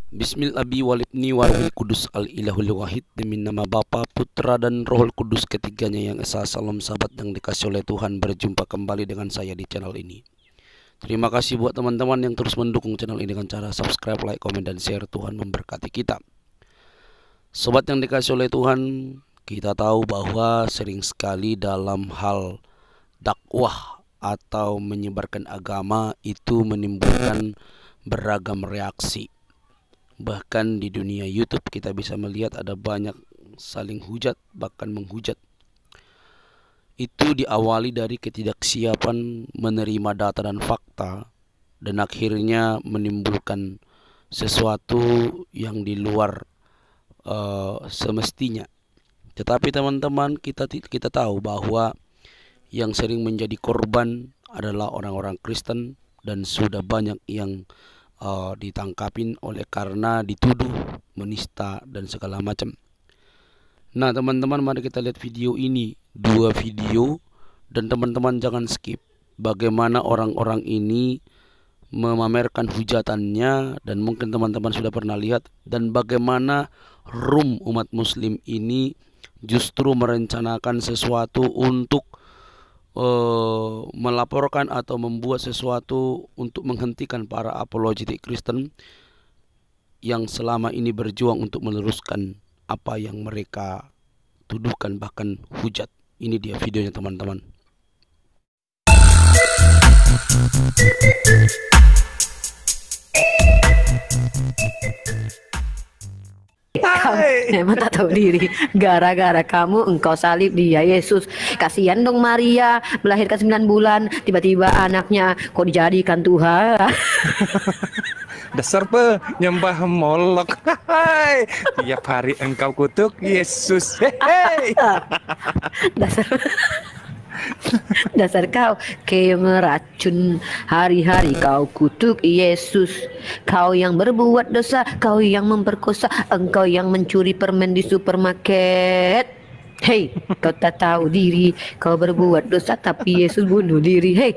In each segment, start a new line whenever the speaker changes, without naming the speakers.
Bismillahi walibni warwil kudus al-ilahul wahid. Demi nama Bapa, Putra dan Rohul Kudus ketiganya yang esa. Salam sahabat yang dikasih oleh Tuhan, berjumpa kembali dengan saya di channel ini. Terima kasih buat teman-teman yang terus mendukung channel ini dengan cara subscribe, like, komen, dan share. Tuhan memberkati kita. Sobat yang dikasih oleh Tuhan, kita tahu bahwa sering sekali dalam hal dakwah atau menyebarkan agama itu menimbulkan beragam reaksi. Bahkan di dunia YouTube kita bisa melihat ada banyak saling hujat, bahkan menghujat. Itu diawali dari ketidaksiapan menerima data dan fakta, dan akhirnya menimbulkan sesuatu yang di luar semestinya. Tetapi teman-teman, kita tahu bahwa yang sering menjadi korban adalah orang-orang Kristen, dan sudah banyak yang ditangkapin oleh karena dituduh menista dan segala macam. Nah teman-teman, mari kita lihat video ini, dua video, dan teman-teman jangan skip bagaimana orang-orang ini memamerkan hujatannya, dan mungkin teman-teman sudah pernah lihat, dan bagaimana umat muslim ini justru merencanakan sesuatu untuk melaporkan atau membuat sesuatu untuk menghentikan para apologetik Kristen yang selama ini berjuang untuk meneruskan apa yang mereka tuduhkan, bahkan hujat. Ini dia videonya teman-teman.
Memang tak tahu diri. Gara-gara kamu engkau salib dia Yesus. Kasihan dong Maria, melahirkan 9 bulan, tiba-tiba anaknya kok dijadikan Tuhan.
Dasar penyembah Molok. Tiap hari engkau kutuk Yesus.
Dasar kau meracun, hari-hari kau kutuk Yesus. Kau yang berbuat dosa, kau yang memperkosa, engkau yang mencuri permen di supermarket. Hei, kau tak tahu diri, kau berbuat dosa tapi Yesus bunuh diri. Hei.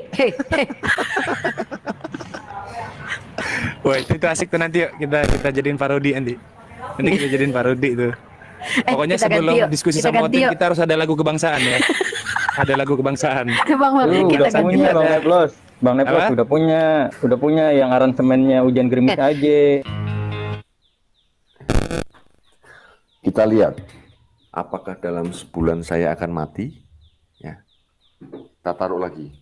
Wah, itu asik tuh, nanti yuk kita jadiin parodi nanti. Nanti kita jadiin parodi tuh. Pokoknya sebelum diskusi sama Otin kita harus ada lagu kebangsaan ya. Ada lagu kebangsaan.
Udah punya Bang Neplos udah punya yang aransemennya Hujan Gerimis aja.
Kita lihat apakah dalam sebulan saya akan mati, ya. Kita taruh lagi.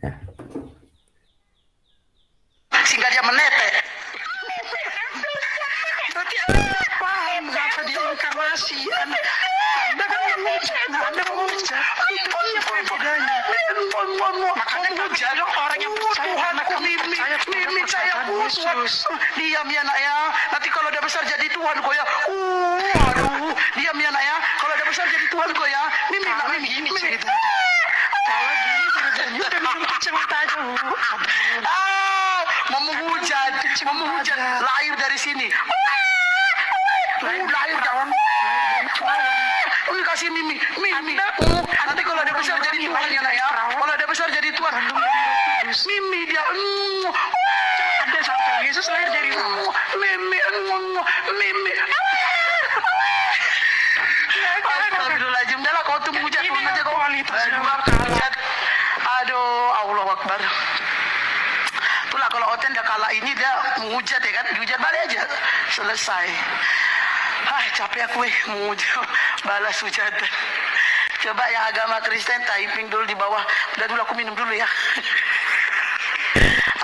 Ya.
Sehingga dia menetek. Berarti paham apa diinkarnasi. Anda kan Anda mengucap apa bedanya? Makanya mengucap orang yang percaya Tuhanku, Mimi saya khusus. Diam ya nak ya. Nanti kalau dia besar jadi Tuhan kok ya. Aduh, diam ya nak ya. Kalau dia besar jadi Tuhan kok ya. Mimi cerita. Kalau gini ceritanya udah minum kacamata aja. Menghujat, lahir dari sini. Lahir kawan. Kasih Mimi. Nanti kalau dia besar jadi Tuhan ya nak ya. Kalau dia besar jadi Tuhan. Mimi dia. Ada sampai Yesus lahir dari Mimi. Astagfirullahaladzim. Dah lah, kau tuh menghujat turun aja kau. Aduh, Allah Akbar. Itulah kalau Oten dah kalah ini, dia menghujat ya kan, dihujat balik aja, selesai. Capek aku menghujat, balas hujatan. Coba yang agama Kristen typing dulu di bawah. Udah dulu, aku minum dulu ya.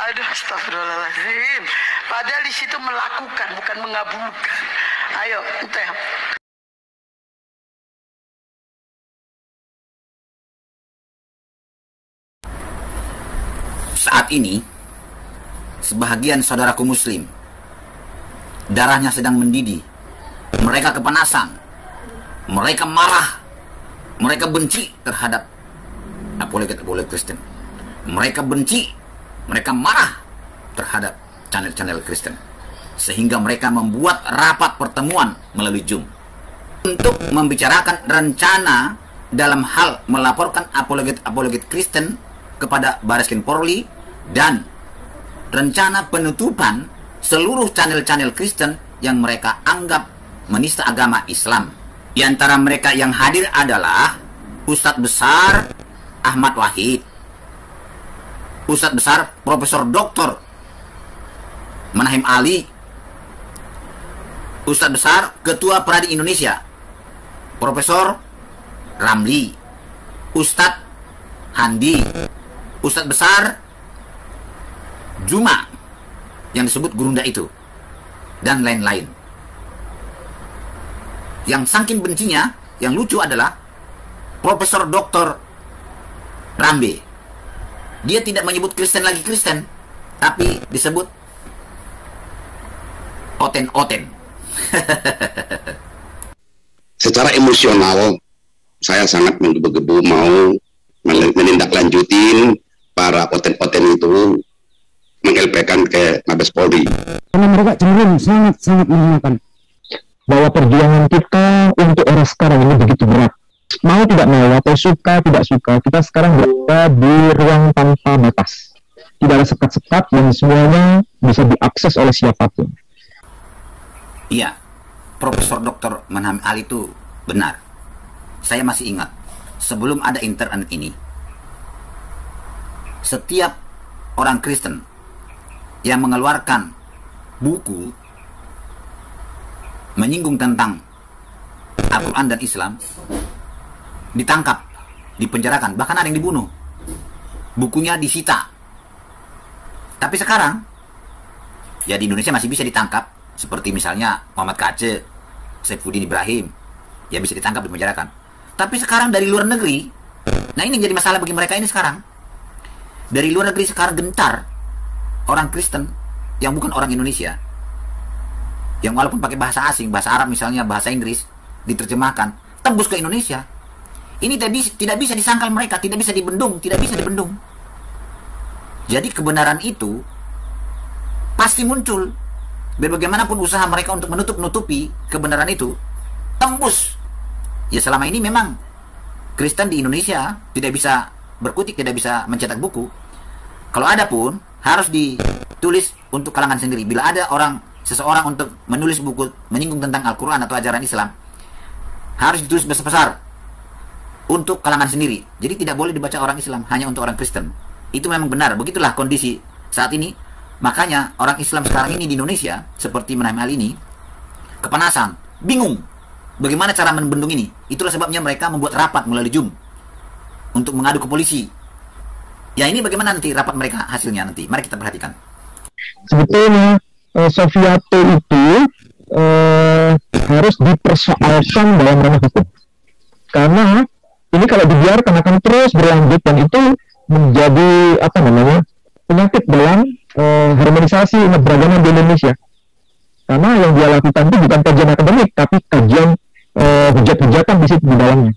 Aduh, astagfirullahaladzim. Padahal di situ melakukan, bukan mengabulkan. Ayo, teh.
Saat ini, sebahagian saudaraku muslim, darahnya sedang mendidih. Mereka kepanasan, mereka marah, mereka benci terhadap apologet Kristen. Mereka benci, mereka marah terhadap channel-channel Kristen. Sehingga mereka membuat rapat pertemuan melalui Zoom untuk membicarakan rencana dalam hal melaporkan apologet Kristen kepada Bareskrim Polri dan rencana penutupan seluruh channel-channel Kristen yang mereka anggap menista agama Islam. Di antara mereka yang hadir adalah Ustadz Besar Ahmad Wahid, Ustadz Besar Profesor Dr. Manahim Ali, Ustadz Besar Ketua Peradi Indonesia Profesor Ramli, Ustadz Handi, Ustadz Besar Juma yang disebut Gurunda itu, dan lain-lain. Yang saking bencinya, yang lucu adalah Profesor Dr. Rambe. Dia tidak menyebut Kristen lagi Kristen, tapi disebut oten-oten.
Secara emosional, saya sangat menggebu-gebu mau menindaklanjutin para oten-oten itu meng-LP-kan ke Mabes Polri.
Karena mereka cenderung sangat menggunakan bahwa perjuangan kita untuk era sekarang ini begitu berat. Mau tidak mau atau suka tidak suka, kita sekarang berada di ruang tanpa batas. Tidak ada sekat-sekat dan semuanya bisa diakses oleh siapapun.
Iya, Profesor Dr. Manahim Ali itu benar. Saya masih ingat, sebelum ada internet ini, setiap orang Kristen yang mengeluarkan buku menyinggung tentang Al-Quran dan Islam ditangkap, dipenjarakan, bahkan ada yang dibunuh, bukunya disita. Tapi sekarang ya di Indonesia masih bisa ditangkap, seperti misalnya Muhammad Kace, Saifuddin Ibrahim, ya bisa ditangkap, dipenjarakan. Tapi sekarang dari luar negeri, nah ini yang jadi masalah bagi mereka ini sekarang. Dari luar negeri sekarang gentar orang Kristen yang bukan orang Indonesia, yang walaupun pakai bahasa asing, bahasa Arab misalnya, bahasa Inggris, diterjemahkan, tembus ke Indonesia. Ini tidak bisa disangkal mereka, tidak bisa dibendung, tidak bisa dibendung. Jadi kebenaran itu pasti muncul. Biar bagaimanapun usaha mereka untuk menutup-nutupi kebenaran itu, tembus. Ya selama ini memang Kristen di Indonesia tidak bisa berkutik, tidak bisa mencetak buku. Kalau ada pun harus ditulis untuk kalangan sendiri. Bila ada seseorang untuk menulis buku menyinggung tentang Al-Quran atau ajaran Islam, harus ditulis besar-besar untuk kalangan sendiri. Jadi tidak boleh dibaca orang Islam, hanya untuk orang Kristen. Itu memang benar, begitulah kondisi saat ini. Makanya orang Islam sekarang ini di Indonesia, seperti Manahim Ali ini, kepanasan, bingung bagaimana cara membendung ini. Itulah sebabnya mereka membuat rapat melalui Zoom untuk mengadu ke polisi. Ya ini bagaimana nanti rapat mereka hasilnya nanti. Mari kita perhatikan.
Sebetulnya Sofiato itu harus dipersoalkan dalam ranah hukum. Karena ini kalau dibiarkan akan terus berlanjut dan itu menjadi penyakit dalam harmonisasi umat beragama di Indonesia. Karena yang dia lakukan itu bukan kajian akademik, tapi kajian hujat-hujatan di situ di dalamnya.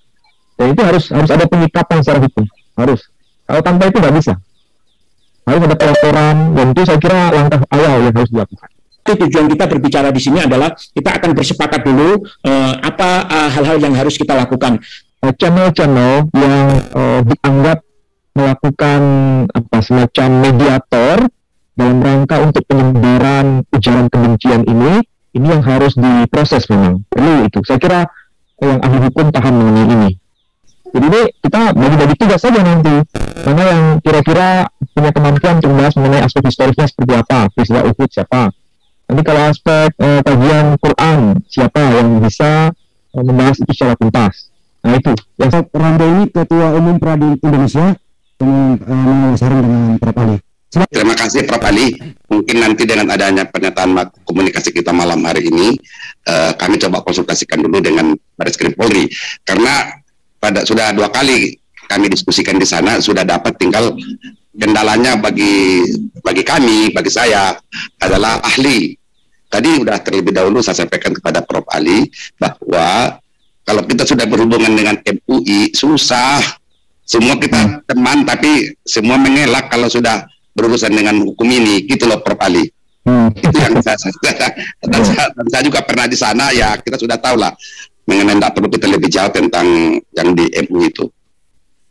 Dan itu harus ada penyikapan secara hukum. Harus. Kalau tanpa itu nggak bisa. Harus ada pelaporan, dan itu saya kira langkah awal yang harus dilakukan.
Tujuan kita berbicara di sini adalah kita akan bersepakat dulu apa hal-hal yang harus kita lakukan.
Channel-channel yang dianggap melakukan semacam mediator dalam rangka untuk penyebaran ujaran kebencian ini yang harus diproses memang. Perlu itu. Saya kira yang ahli hukum paham mengenai ini. Jadi ini kita bagi-bagi tugas saja nanti. Mana yang kira-kira punya kemampuan untuk membahas mengenai aspek historisnya seperti apa, peristiwa Uhud siapa. Nanti kalau aspek kajian Quran, siapa yang bisa membahas itu secara tuntas. Nah itu.
Yang Rambe ini Ketua Umum Peradi Indonesia, yang saran dengan Prof. Ali.
Terima kasih Prof. Ali. Mungkin nanti dengan adanya pernyataan komunikasi kita malam hari ini, kami coba konsultasikan dulu dengan Barreskrim Polri. Karena sudah 2 kali kami diskusikan di sana, sudah dapat, tinggal kendalanya bagi kami, bagi saya adalah ahli. Tadi sudah terlebih dahulu saya sampaikan kepada Prof. Ali bahwa kalau kita sudah berhubungan dengan MUI susah. Semua kita teman, tapi semua mengelak kalau sudah berurusan dengan hukum ini, gitu loh Prof. Ali. Itu yang dan saya juga pernah di sana, ya kita sudah tahu lah mengenai, tidak perlu kita lebih jauh tentang yang di MUI itu.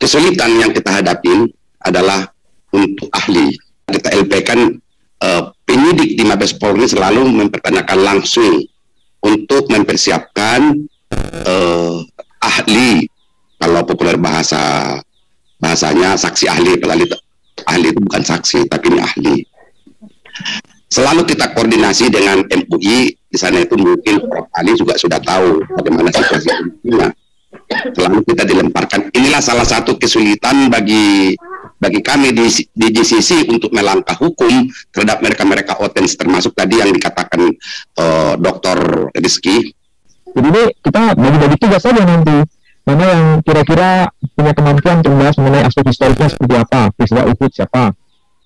Kesulitan yang kita hadapin adalah untuk ahli. Kita LP kan penyidik di Mabes Polri selalu mempertanyakan langsung untuk mempersiapkan ahli, kalau populer bahasanya saksi ahli, padahal ahli itu bukan saksi tapi ini ahli. Selalu kita koordinasi dengan MUI, di sana itu mungkin Prof. Ali juga sudah tahu bagaimana situasi ini. Selalu kita dilemparkan. Inilah salah satu kesulitan bagi kami di GCC untuk melangkah hukum terhadap mereka-mereka otens, termasuk tadi yang dikatakan Dr. Rizky.
Jadi ini kita bagi-bagi tugas saja nanti. Mana yang kira-kira punya kemampuan untuk membahas mengenai aspek historisnya seperti apa, peristiwa Uhud siapa.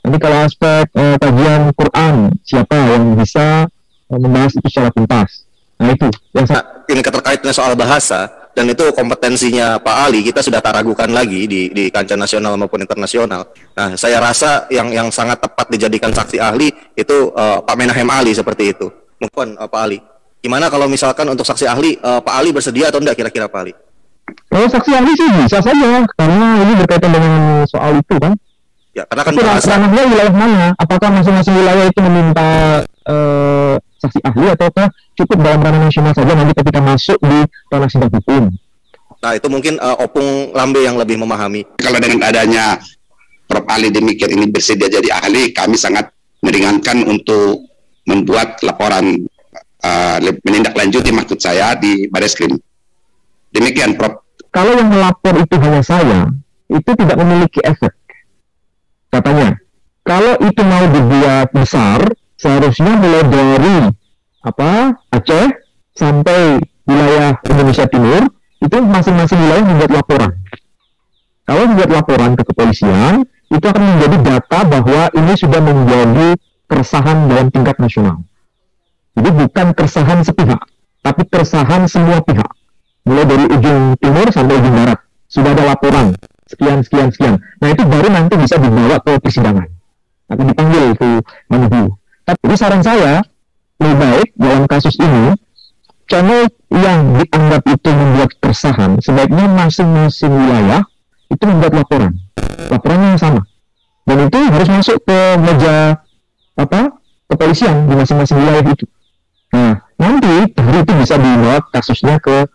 Nanti kalau aspek kajian Quran, siapa yang bisa membahas itu secara tuntas. Nah itu yang
ini terkait dengan soal bahasa, dan itu kompetensinya Pak Ali kita sudah tak ragukan lagi di kancah nasional maupun internasional. Nah, saya rasa yang sangat tepat dijadikan saksi ahli itu Pak Menahem Ali seperti itu. Mungkin Pak Ali, gimana kalau misalkan untuk saksi ahli Pak Ali bersedia atau enggak kira-kira Pak Ali?
Kalau saksi ahli sih bisa saja, karena ini berkaitan dengan soal itu kan.
Ya, karena kan
ranahnya wilayah mana? Apakah masing-masing wilayah itu meminta saksi ahli ataukah cukup dalam ranah nasional saja nanti ketika masuk di ranah sidang hukum?
Nah, itu mungkin Opung Lambe yang lebih memahami.
Kalau dengan adanya Prof. Ali demikian ini bersedia jadi ahli, kami sangat meringankan untuk membuat laporan menindaklanjuti maksud saya di Bareskrim. Demikian, Prof.
Kalau yang melapor itu hanya saya, itu tidak memiliki efek. Katanya, kalau itu mau dibuat besar, seharusnya mulai dari Aceh sampai wilayah Indonesia Timur, itu masing-masing wilayah membuat laporan. Kalau membuat laporan ke kepolisian, itu akan menjadi data bahwa ini sudah menjadi keresahan dalam tingkat nasional. Jadi bukan keresahan sepihak, tapi keresahan semua pihak. Mulai dari ujung timur sampai ujung barat. Sudah ada laporan, sekian. Nah itu baru nanti bisa dibawa ke persidangan. Akan dipanggil ke Manuhu. Tapi saran saya, lebih baik dalam kasus ini, channel yang dianggap itu membuat keresahan, sebaiknya masing-masing wilayah itu membuat laporan. Laporannya yang sama. Dan itu harus masuk ke meja kepolisian di masing-masing wilayah itu. Nah, nanti baru itu bisa dibawa kasusnya ke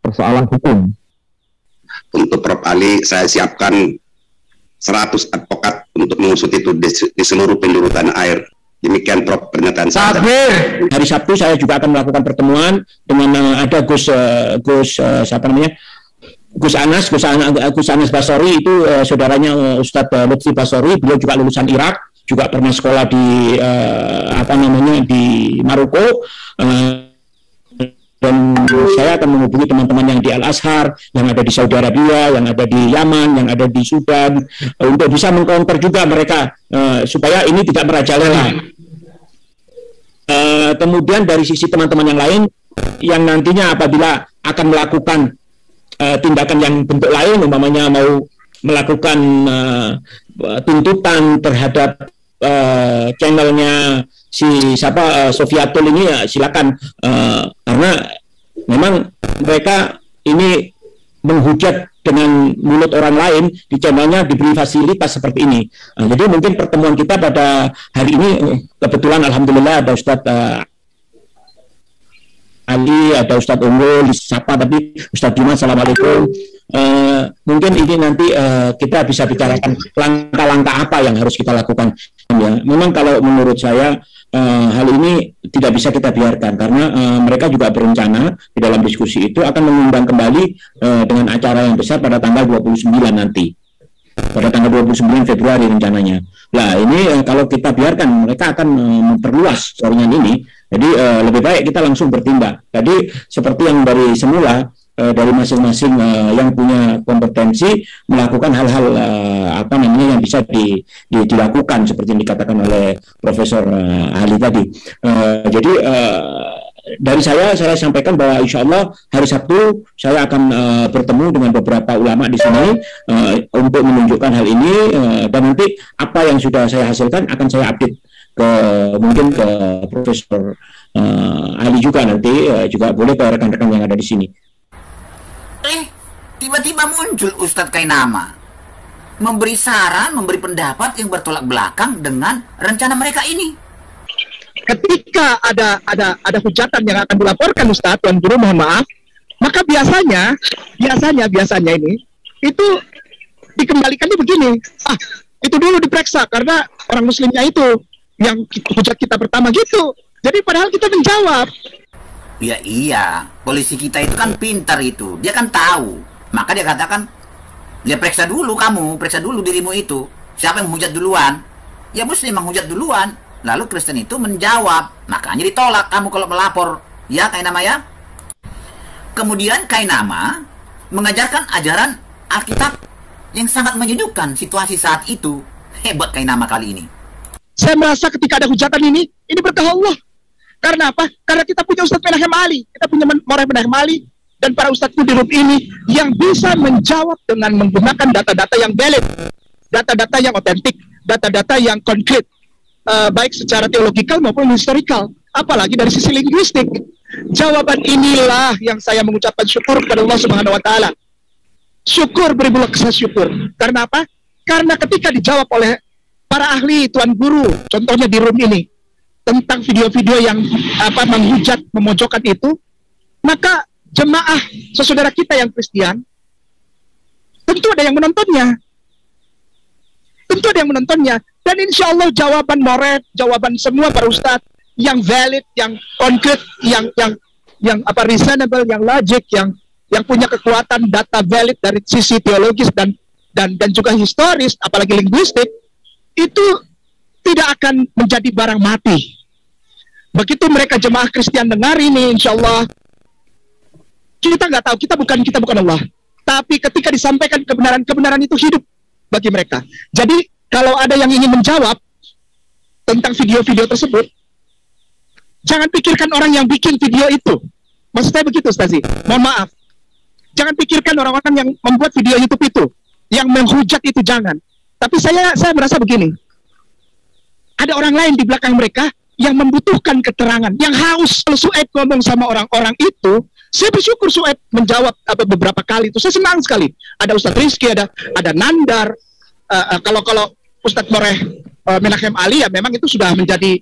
persoalan hukum.
Untuk Prof. Ali, saya siapkan 100 advokat untuk mengusut itu di seluruh penjuru tanah air. Demikian Prof. pernyataan saya.
Hari Sabtu saya juga akan melakukan pertemuan dengan ada Gus Anas Basori, itu saudaranya Ustadz Lutfi Basori. Beliau juga lulusan Irak, juga pernah sekolah di di Maroko. Dan saya akan menghubungi teman-teman yang di Al-Azhar, yang ada di Saudi Arabia, yang ada di Yaman, yang ada di Sudan, untuk bisa mengcounter juga mereka, supaya ini tidak merajalela. Kemudian dari sisi teman-teman yang lain, yang nantinya apabila akan melakukan tindakan yang bentuk lain, umpamanya mau melakukan tuntutan terhadap channelnya si Sofiatul ini, ya silakan, karena memang mereka ini menghujat dengan mulut orang lain di channelnya, diberi fasilitas seperti ini. Jadi mungkin pertemuan kita pada hari ini kebetulan alhamdulillah ada Ustadz Ali, ada Ustadz Unggul, disapa, tapi Ustadz Dimas, assalamualaikum. Mungkin ini nanti kita bisa bicarakan langkah-langkah apa yang harus kita lakukan. Ya, memang kalau menurut saya hal ini tidak bisa kita biarkan, karena mereka juga berencana di dalam diskusi itu akan mengundang kembali dengan acara yang besar pada tanggal 29 nanti. Pada tanggal 29 Februari rencananya. Nah ini kalau kita biarkan, mereka akan memperluas jaringan ini. Jadi lebih baik kita langsung bertindak. Jadi seperti yang dari semula, dari masing-masing yang punya kompetensi melakukan hal-hal yang bisa dilakukan seperti yang dikatakan oleh Profesor Ali tadi. Jadi dari saya sampaikan bahwa insya Allah hari Sabtu saya akan bertemu dengan beberapa ulama di sini untuk menunjukkan hal ini, dan nanti apa yang sudah saya hasilkan akan saya update mungkin ke Profesor Ali juga, nanti juga boleh ke rekan-rekan yang ada di sini.
Tiba-tiba muncul Ustadz Kainama memberi saran, memberi pendapat yang bertolak belakang dengan rencana mereka ini.
ketika ada hujatan yang akan dilaporkan Ustaz, Tuan Guru mohon maaf, maka biasanya ini itu dikembalikannya begini, itu dulu diperiksa karena orang muslimnya itu yang hujat kita pertama gitu. Jadi padahal kita menjawab.
Ya iya, polisi kita itu kan pintar itu, dia kan tahu. Maka dia katakan, dia periksa dulu kamu, periksa dulu dirimu itu. Siapa yang menghujat duluan? Ya muslim menghujat duluan. Lalu Kristen itu menjawab, makanya ditolak kamu kalau melapor. Ya Kainama ya. Kemudian Kainama mengajarkan ajaran Alkitab yang sangat menyejukkan situasi saat itu. Hebat Kainama kali ini.
Saya merasa ketika ada hujatan ini berkah Allah. Karena apa? Karena kita punya Ustadz Menahem Ali, kita punya Moreh Menahem Ali, dan para Ustadz di grup ini yang bisa menjawab dengan menggunakan data-data yang valid, data-data yang otentik, data-data yang konkret, baik secara teologikal maupun historikal, apalagi dari sisi linguistik. Jawaban inilah yang saya mengucapkan syukur kepada Allah Subhanahu wa Ta'ala. Syukur, beribu laksa syukur. Karena apa? Karena ketika dijawab oleh para ahli, Tuan Guru, contohnya di room ini, tentang video-video yang menghujat, memojokkan itu, maka jemaah saudara kita yang Kristen tentu ada yang menontonnya. Tentu ada yang menontonnya. Dan insya Allah jawaban Moreh, jawaban semua para ustadz yang valid, yang konkret, yang reasonable, yang logik, yang punya kekuatan data valid dari sisi teologis dan juga historis, apalagi linguistik, itu tidak akan menjadi barang mati. Begitu mereka jemaah Kristen dengar ini, insya Allah kita nggak tahu, kita bukan Allah. Tapi ketika disampaikan kebenaran itu hidup bagi mereka. Jadi kalau ada yang ingin menjawab tentang video-video tersebut, jangan pikirkan orang yang bikin video itu. Maksud saya begitu, Ustazi. Mohon maaf. Jangan pikirkan orang-orang yang membuat video YouTube itu, yang menghujat itu, jangan. Tapi saya merasa begini. Ada orang lain di belakang mereka yang membutuhkan keterangan, yang haus. Kalau Su'aib ngomong sama orang-orang itu, saya bersyukur Su'aib menjawab beberapa kali itu. Saya senang sekali. Ada Ustadz Rizky, ada Nandar. Kalau Ustadz Moreh Menahem Ali, ya memang itu sudah menjadi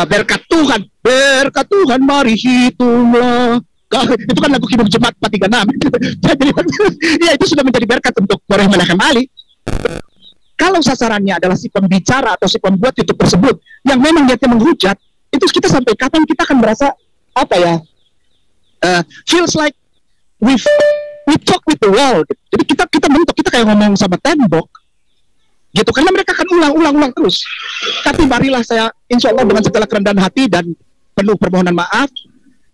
berkat Tuhan. Berkat Tuhan, mari hitunglah. Itu kan lagu Kibung Jemaat 436. Jadi, ya itu sudah menjadi berkat untuk Moreh Menahem Ali. Kalau sasarannya adalah si pembicara atau si pembuat YouTube tersebut yang memang niatnya menghujat, itu kita sampai kapan kita akan merasa feels like we talk with the wall. Jadi kita mentok, kita kayak ngomong sama tembok gitu, karena mereka akan ulang terus. Tapi marilah saya insya Allah dengan segala kerendahan hati dan penuh permohonan maaf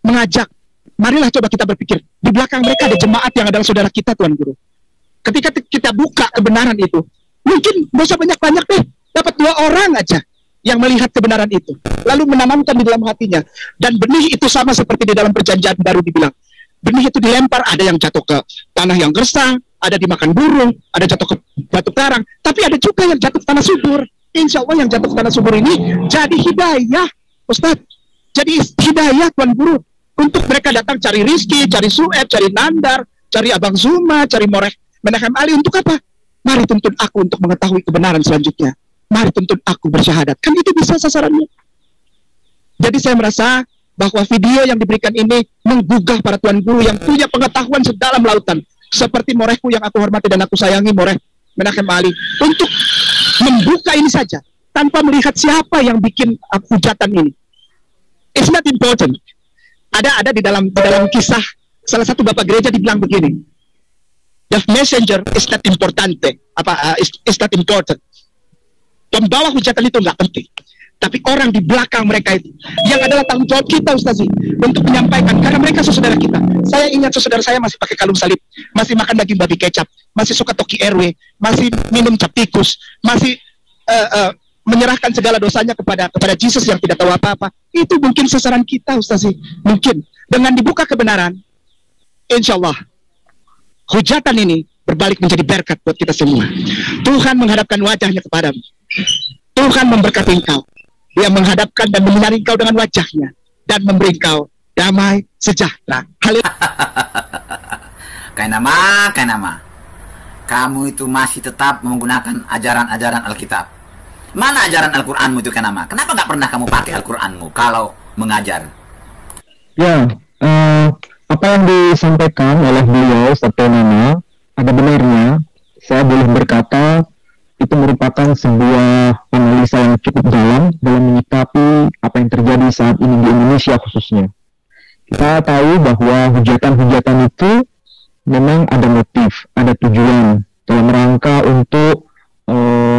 mengajak, marilah coba kita berpikir, di belakang mereka ada jemaat yang adalah saudara kita, Tuan Guru. Ketika kita buka kebenaran itu, mungkin gak usah banyak-banyak deh, dapat 2 orang aja yang melihat kebenaran itu, lalu menanamkan di dalam hatinya. Dan benih itu sama seperti di dalam perjanjian baru dibilang, benih itu dilempar, ada yang jatuh ke tanah yang gersang, ada dimakan burung, ada jatuh ke batu karang, tapi ada juga yang jatuh ke tanah subur. Insya Allah yang jatuh ke tanah subur ini jadi hidayah, Ustadz, jadi hidayah Tuan Guru, untuk mereka datang cari Rizky, cari Su'aib, cari Nandar, cari Abang Zuma, cari Moreh Menahem Ali. Untuk apa? Mari tuntun aku untuk mengetahui kebenaran selanjutnya. Mari tuntun aku bersyahadat. Kan itu bisa sasarannya. Jadi saya merasa bahwa video yang diberikan ini menggugah para Tuan Guru yang punya pengetahuan sedalam lautan. Seperti Morehku yang aku hormati dan aku sayangi, Moreh Menahem Ali. Untuk membuka ini saja, tanpa melihat siapa yang bikin hujatan ini. It's not important. Ada di dalam kisah, salah satu bapak gereja dibilang begini, the messenger is not importante, is not important. Pembawa hujatan itu nggak penting, tapi orang di belakang mereka itu yang adalah tanggung jawab kita, Ustazi, untuk menyampaikan, karena mereka saudara kita. Saya ingat saudara saya masih pakai kalung salib, masih makan daging babi kecap, masih suka toki RW, masih minum cap tikus, masih menyerahkan segala dosanya kepada Yesus yang tidak tahu apa-apa. Itu mungkin sasaran kita, Ustazi. Mungkin dengan dibuka kebenaran, insya Allah hujatan ini berbalik menjadi berkat buat kita semua. Tuhan menghadapkan wajahnya kepadamu. Tuhan memberkati engkau. Dia menghadapkan dan menyinari engkau dengan wajahnya dan memberi engkau damai sejahtera.
Kainama, kamu itu masih tetap menggunakan ajaran-ajaran Alkitab. Mana ajaran Al-Quranmu itu, Kainama? Kenapa nggak pernah kamu pakai Al-Quranmu kalau mengajar?
Ya, apa yang disampaikan oleh beliau Ustaz Kainama ada benarnya. Saya boleh berkata itu merupakan sebuah analisa yang cukup dalam menyikapi apa yang terjadi saat ini di Indonesia khususnya. Kita tahu bahwa hujatan-hujatan itu memang ada motif, ada tujuan dalam rangka untuk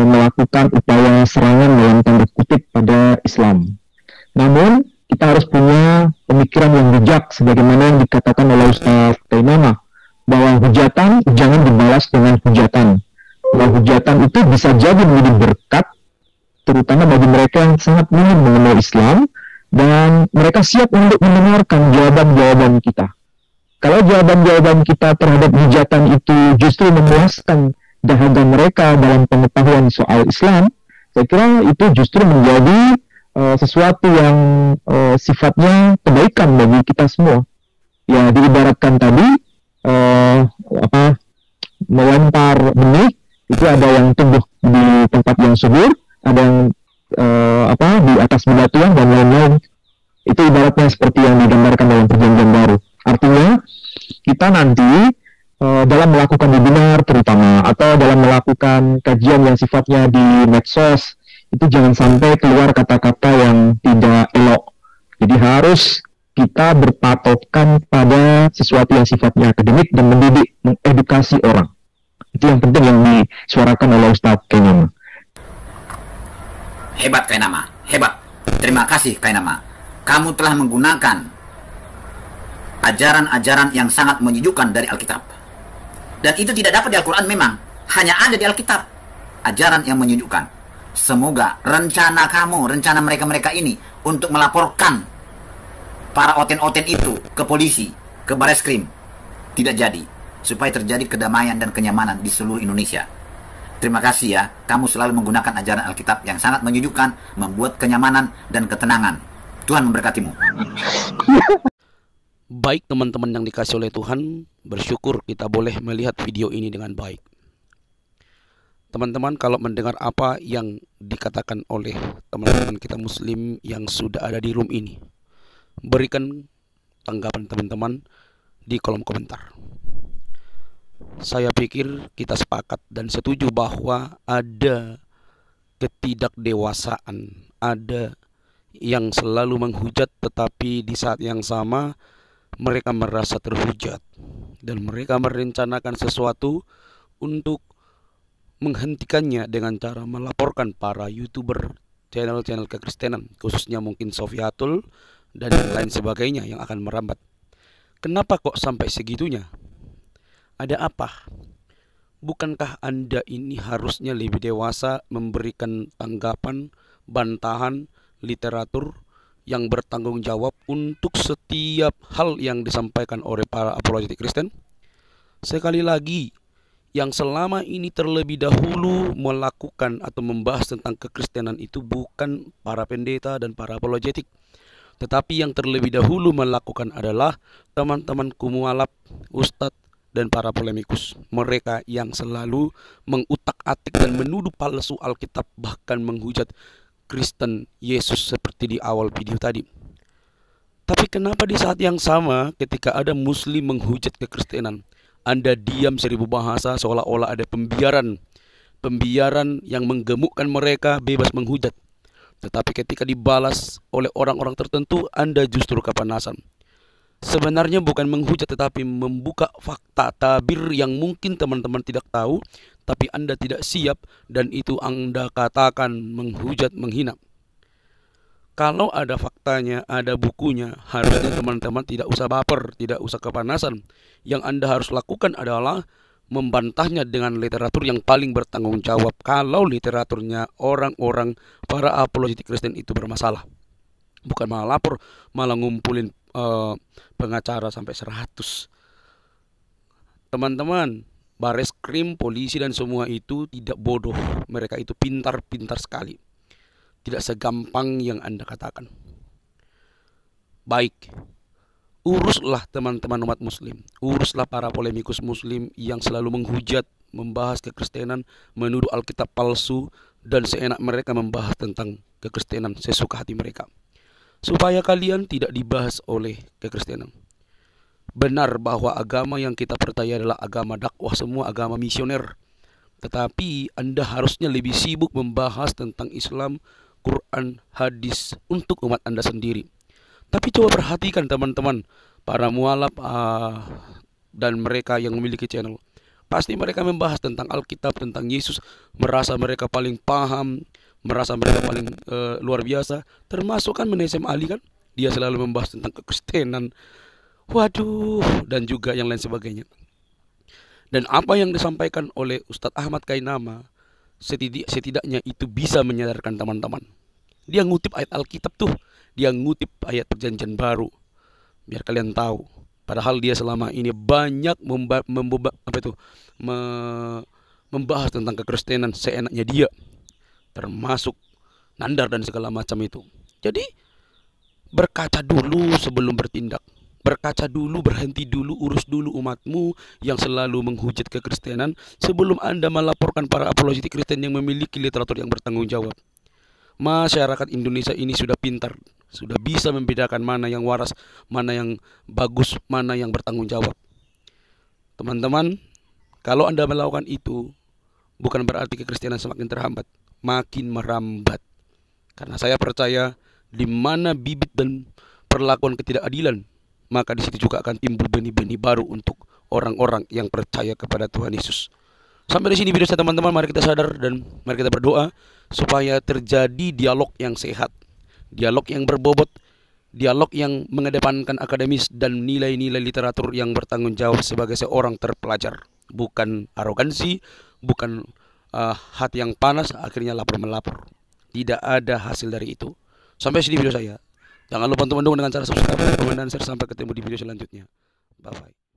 melakukan upaya serangan dalam tanda kutip pada Islam. Namun kita harus punya pemikiran yang bijak sebagaimana yang dikatakan oleh Ustaz Kainama, bahwa hujatan jangan dibalas dengan hujatan. Bahwa hujatan itu bisa jadi menjadi berkat, terutama bagi mereka yang sangat ingin mengenal Islam dan mereka siap untuk mendengarkan jawaban-jawaban kita. Kalau jawaban-jawaban kita terhadap hujatan itu justru memuaskan dahaga mereka dalam pengetahuan soal Islam, saya kira itu justru menjadi sesuatu yang sifatnya kebaikan bagi kita semua. Ya, diibaratkan tadi melempar benih itu ada yang tumbuh di tempat yang subur, ada yang di atas bebatuan dan lain-lain. Itu ibaratnya seperti yang digambarkan dalam Perjanjian Baru. Artinya kita nanti dalam melakukan webinar terutama atau dalam melakukan kajian yang sifatnya di medsos itu jangan sampai keluar kata-kata yang tidak elok. Jadi harus kita berpatokan pada sesuatu yang sifatnya akademik dan mendidik, mengedukasi orang. Itu yang penting yang disuarakan oleh Ustadz Kainama.
Hebat Kainama, hebat. Terima kasih Kainama. Kamu telah menggunakan ajaran-ajaran yang sangat menyejukkan dari Alkitab. Dan itu tidak dapat di Al-Quran memang. Hanya ada di Alkitab. Ajaran yang menyejukkan. Semoga rencana kamu, rencana mereka-mereka ini untuk melaporkan para oten-oten itu ke polisi, ke Bareskrim, tidak jadi. Supaya terjadi kedamaian dan kenyamanan di seluruh Indonesia. Terima kasih ya. Kamu selalu menggunakan ajaran Alkitab yang sangat menyejukkan, membuat kenyamanan dan ketenangan. Tuhan memberkatimu.
Baik teman-teman yang dikasih oleh Tuhan, bersyukur kita boleh melihat video ini dengan baik. Teman-teman, kalau mendengar apa yang dikatakan oleh teman-teman kita muslim yang sudah ada di room ini, berikan tanggapan teman-teman di kolom komentar. Saya pikir kita sepakat dan setuju bahwa ada ketidakdewasaan, ada yang selalu menghujat tetapi di saat yang sama mereka merasa terhujat dan mereka merencanakan sesuatu untuk menghentikannya dengan cara melaporkan para YouTuber, channel-channel kekristenan, khususnya mungkin Sofiatul dan yang lain sebagainya yang akan merambat. Kenapa kok sampai segitunya? Ada apa? Bukankah Anda ini harusnya lebih dewasa memberikan tanggapan, bantahan, literatur yang bertanggung jawab untuk setiap hal yang disampaikan oleh para apologetik Kristen? Sekali lagi, yang selama ini terlebih dahulu melakukan atau membahas tentang kekristenan itu bukan para pendeta dan para apologetik, tetapi yang terlebih dahulu melakukan adalah teman-teman kumualaf, ustadz, dan para polemikus. Mereka yang selalu mengutak-atik dan menuduh palsu Alkitab, bahkan menghujat Kristen Yesus seperti di awal video tadi. Tapi kenapa di saat yang sama ketika ada muslim menghujat kekristenan, Anda diam 1000 bahasa seolah-olah ada pembiaran yang menggemukkan mereka bebas menghujat. Tetapi ketika dibalas oleh orang-orang tertentu, Anda justru kepanasan. Sebenarnya bukan menghujat tetapi membuka fakta tabir yang mungkin teman-teman tidak tahu, tapi Anda tidak siap dan itu Anda katakan menghujat, menghina. Kalau ada faktanya, ada bukunya, harusnya teman-teman tidak usah baper, tidak usah kepanasan. Yang Anda harus lakukan adalah membantahnya dengan literatur yang paling bertanggung jawab. Kalau literaturnya orang-orang para apologetik Kristen itu bermasalah, bukan malah lapor, malah ngumpulin pengacara sampai 100. Teman-teman, Bareskrim, polisi dan semua itu tidak bodoh. Mereka itu pintar-pintar sekali. Tidak segampang yang Anda katakan. Baik, uruslah teman-teman umat muslim, uruslah para polemikus muslim yang selalu menghujat, membahas kekristenan, menuduh Alkitab palsu, dan seenak mereka membahas tentang kekristenan sesuka hati mereka, supaya kalian tidak dibahas oleh kekristenan. Benar bahwa agama yang kita percaya adalah agama dakwah, semua agama misioner. Tetapi Anda harusnya lebih sibuk membahas tentang Islam, Quran, hadis untuk umat Anda sendiri. Tapi coba perhatikan teman-teman, para mualaf dan mereka yang memiliki channel. Pasti mereka membahas tentang Alkitab, tentang Yesus, merasa mereka paling paham, merasa mereka paling luar biasa. Termasuk kan Menesem Ali kan, dia selalu membahas tentang kekristenan. Waduh, dan juga yang lain sebagainya. Dan apa yang disampaikan oleh Ustadz Ahmad Kainama setidaknya itu bisa menyadarkan teman-teman. Dia ngutip ayat Alkitab tuh, dia ngutip ayat Perjanjian Baru, biar kalian tahu. Padahal dia selama ini banyak membahas tentang kekristenan seenaknya dia, termasuk nandar dan segala macam itu. Jadi berkaca dulu sebelum bertindak. Berkaca dulu, berhenti dulu, urus dulu umatmu yang selalu menghujat kekristenan sebelum Anda melaporkan para apologetik Kristen yang memiliki literatur yang bertanggung jawab. Masyarakat Indonesia ini sudah pintar, sudah bisa membedakan mana yang waras, mana yang bagus, mana yang bertanggung jawab. Teman-teman, kalau Anda melakukan itu, bukan berarti kekristenan semakin terhambat, makin merambat. Karena saya percaya di mana bibit dan perlakuan ketidakadilan, maka di situ juga akan timbul benih-benih baru untuk orang-orang yang percaya kepada Tuhan Yesus. Sampai di sini video saya teman-teman, mari kita sadar dan mari kita berdoa supaya terjadi dialog yang sehat, dialog yang berbobot, dialog yang mengedepankan akademis dan nilai-nilai literatur yang bertanggung jawab sebagai seorang terpelajar, bukan arogansi, bukan hati yang panas akhirnya lapor-melapor. Tidak ada hasil dari itu. Sampai sini video saya. Jangan lupa untuk mendukung dengan cara subscribe, komen, dan share. Sampai ketemu di video selanjutnya. Bye-bye.